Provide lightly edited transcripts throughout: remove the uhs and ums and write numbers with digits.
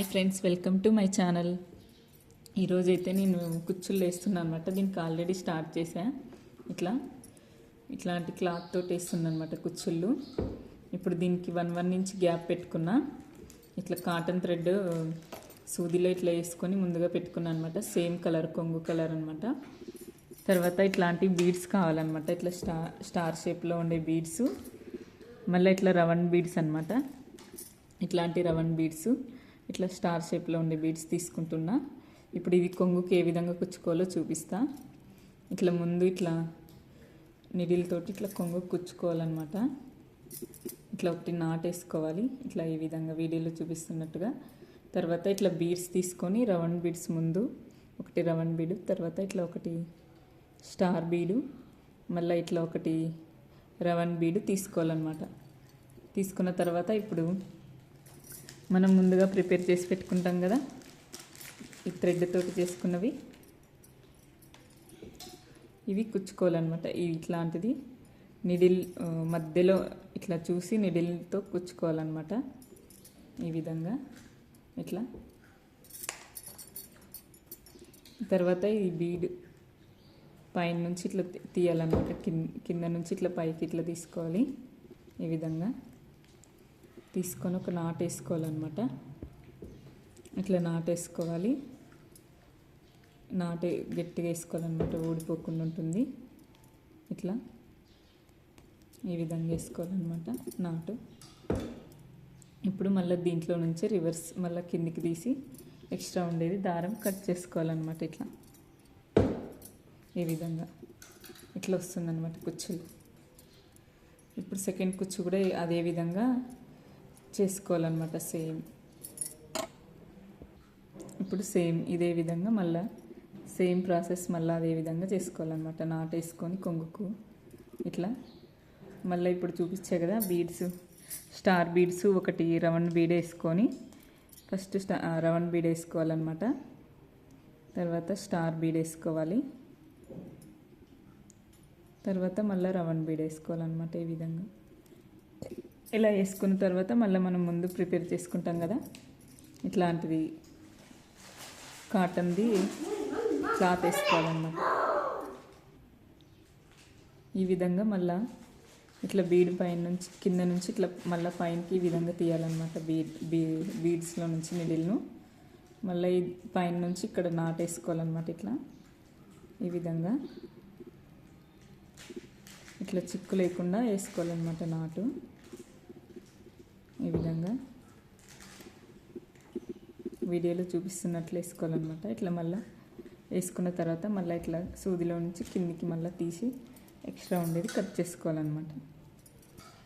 Hi friends, welcome to my channel. ఈరోజైతే నేను కుచ్చులు వేస్తున్నాను అనమాట. దీనికి ఆల్రెడీ స్టార్ట్ చేశా. ఇట్లాంటి క్లాత్ తోటి వేస్తున్నాను అనమాట కుచ్చుళ్ళు. ఇప్పుడు దీనికి 1 ఇంచ్ గ్యాప్ పెట్టుకున్నా. ఇట్లా కాటన్ థ్రెడ్ సూదిలో ఇట్లా వేసుకొని ముందుగా పెట్టుకున్నాను అనమాట. సేమ్ కలర్, కొంగు కలర్ అనమాట. తర్వాత ఇట్లాంటి బీడ్స్ కావాలన్నమాట. ఇట్లా స్టార్ షేప్లో ఉండే బీడ్స్, మళ్ళీ ఇట్లా రవన్ బీడ్స్ అనమాట. ఇట్లాంటి రవన్ బీడ్స్, ఇట్లా స్టార్ షేప్లో ఉండే బీడ్స్ తీసుకుంటున్నా. ఇప్పుడు ఇవి కొంగుకి ఏ విధంగా కుచ్చుకోవాలో చూపిస్తా. ఇట్లా ముందు ఇట్లా నిడిల్తోటి ఇట్లా కొంగు కుచ్చుకోవాలన్నమాట. ఇట్లా ఒకటి నాటేసుకోవాలి, ఇట్లా ఈ విధంగా వీడియోలో చూపిస్తున్నట్టుగా. తర్వాత ఇట్లా బీడ్స్ తీసుకొని రవన్ బీడ్స్ ముందు ఒకటి రవన్ బీడు, తర్వాత ఇట్లా ఒకటి స్టార్ బీడు, మళ్ళీ ఇట్లా ఒకటి రవన్ బీడు తీసుకోవాలన్నమాట. తీసుకున్న తర్వాత ఇప్పుడు మనం ముందుగా ప్రిపేర్ చేసి పెట్టుకుంటాం కదా, ఈ థ్రెడ్ తోటి చేసుకున్నవి ఇవి కుచ్చుకోవాలన్నమాట. ఇట్లాంటిది నిడిల్ మధ్యలో ఇట్లా చూసి నిడిల్తో కుచ్చుకోవాలన్నమాట. ఈ విధంగా ఇట్లా. తర్వాత ఈ బీడ్ పైన నుంచి ఇట్లా తీయాలన్నమాట. కింద నుంచి ఇట్లా పైకి ఇట్లా తీసుకోవాలి. ఈ విధంగా తీసుకొని ఒక నాట్ వేసుకోవాలన్నమాట. ఇట్లా నాటేసుకోవాలి. నాటు గట్టిగా వేసుకోవాలన్నమాట, ఊడిపోకుండా ఉంటుంది. ఇట్లా ఈ విధంగా వేసుకోవాలన్నమాట నాటు. ఇప్పుడు మళ్ళీ దీంట్లో నుంచి రివర్స్ మళ్ళీ కిందికి తీసి ఎక్స్ట్రా ఉండేది దారం కట్ చేసుకోవాలన్నమాట. ఇట్లా ఈ విధంగా ఇట్లా వస్తుందన్నమాట కుచ్చులు. ఇప్పుడు సెకండ్ కుచ్చు కూడా అదే విధంగా చేసుకోవాలన్నమాట. ఇప్పుడు సేమ్ ఇదే విధంగా మళ్ళీ సేమ్ ప్రాసెస్ మళ్ళీ అదే విధంగా చేసుకోవాలన్నమాట. నాటేసుకొని కొంగుకు ఇట్లా. మళ్ళీ ఇప్పుడు చూపించే కదా బీడ్స్, స్టార్ బీడ్స్ ఒకటి రవన్ బీడ్ వేసుకొని ఫస్ట్ రవన్ బీడ్ వేసుకోవాలన్నమాట. తర్వాత స్టార్ బీడ్ వేసుకోవాలి. తర్వాత మళ్ళీ రవన్ బీడ్ వేసుకోవాలన్నమాట. ఈ విధంగా ఇలా వేసుకున్న తర్వాత మళ్ళీ మనం ముందు ప్రిపేర్ చేసుకుంటాం కదా, ఇట్లాంటిది కాటన్ది క్లాత్ వేసుకోవాలన్నమాట. ఈ విధంగా మళ్ళీ ఇట్లా బీడ్ పైన నుంచి కింద నుంచి ఇట్లా మళ్ళీ పైనకి ఈ విధంగా తీయాలన్నమాట. బీడ్స్లో నుంచి నిడిల్ను మళ్ళీ పైన నుంచి ఇక్కడ నాటేసుకోవాలన్నమాట. ఇట్లా ఈ విధంగా ఇట్లా చిక్కు లేకుండా వేసుకోవాలన్నమాట నాటు. ఈ విధంగా వీడియోలో చూపిస్తున్నట్లు వేసుకోవాలన్నమాట. ఇట్లా మళ్ళీ వేసుకున్న తర్వాత మళ్ళీ ఇట్లా సూదిలో నుంచి కిందికి మళ్ళీ తీసి ఎక్స్ట్రా ఉండేది కట్ చేసుకోవాలన్నమాట.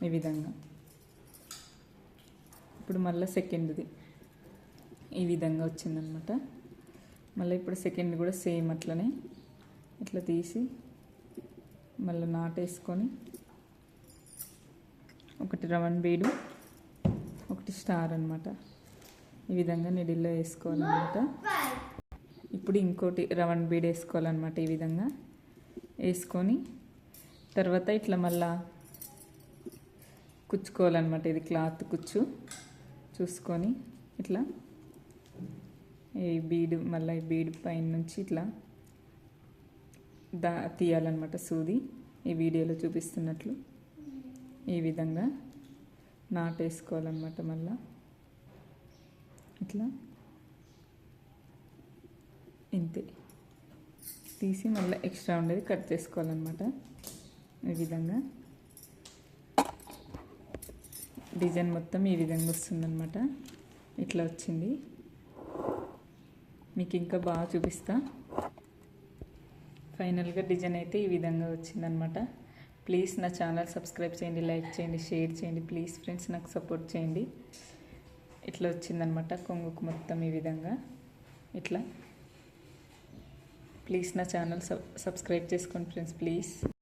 ఈ విధంగా ఇప్పుడు మళ్ళీ సెకండ్ది ఈ విధంగా వచ్చిందనమాట. మళ్ళీ ఇప్పుడు సెకండ్ కూడా సేమ్ అట్లనే ఇట్లా తీసి మళ్ళీ నాటేసుకొని ఒకటి రవన్ బీడు, ఒకటి స్టార్ అనమాట. ఈ విధంగా నిడిల్లో వేసుకోవాలన్నమాట. ఇప్పుడు ఇంకోటి రవన్ బీడ్ వేసుకోవాలన్నమాట. ఈ విధంగా వేసుకొని తర్వాత ఇట్లా మళ్ళా కుచ్చుకోవాలన్నమాట. ఇది క్లాత్ కుచ్చు చూసుకొని ఇట్లా ఈ బీడు మళ్ళీ ఈ బీడు పైన నుంచి ఇట్లా తీయాలన్నమాట సూది. ఈ వీడియోలో చూపిస్తున్నట్లు ఈ విధంగా నాటేసుకోవాలన్నమాట. మళ్ళీ ఇట్లా ఇంతే తీసి మళ్ళీ ఎక్స్ట్రా ఉండేది కట్ చేసుకోవాలన్నమాట. ఈ విధంగా డిజైన్ మొత్తం ఈ విధంగా వస్తుందన్నమాట. ఇట్లా వచ్చింది. మీకు ఇంకా బాగా చూపిస్తా. ఫైనల్గా డిజైన్ అయితే ఈ విధంగా వచ్చిందనమాట. ప్లీజ్ నా ఛానల్ సబ్స్క్రైబ్ చేయండి, లైక్ చేయండి, షేర్ చేయండి. ప్లీజ్ ఫ్రెండ్స్ నాకు సపోర్ట్ చేయండి. ఇట్లా వచ్చిందనమాట కొంగుకు మొత్తం ఈ విధంగా. ఇట్లా ప్లీజ్ నా ఛానల్ సబ్స్క్రైబ్ చేసుకోండి ఫ్రెండ్స్, ప్లీజ్.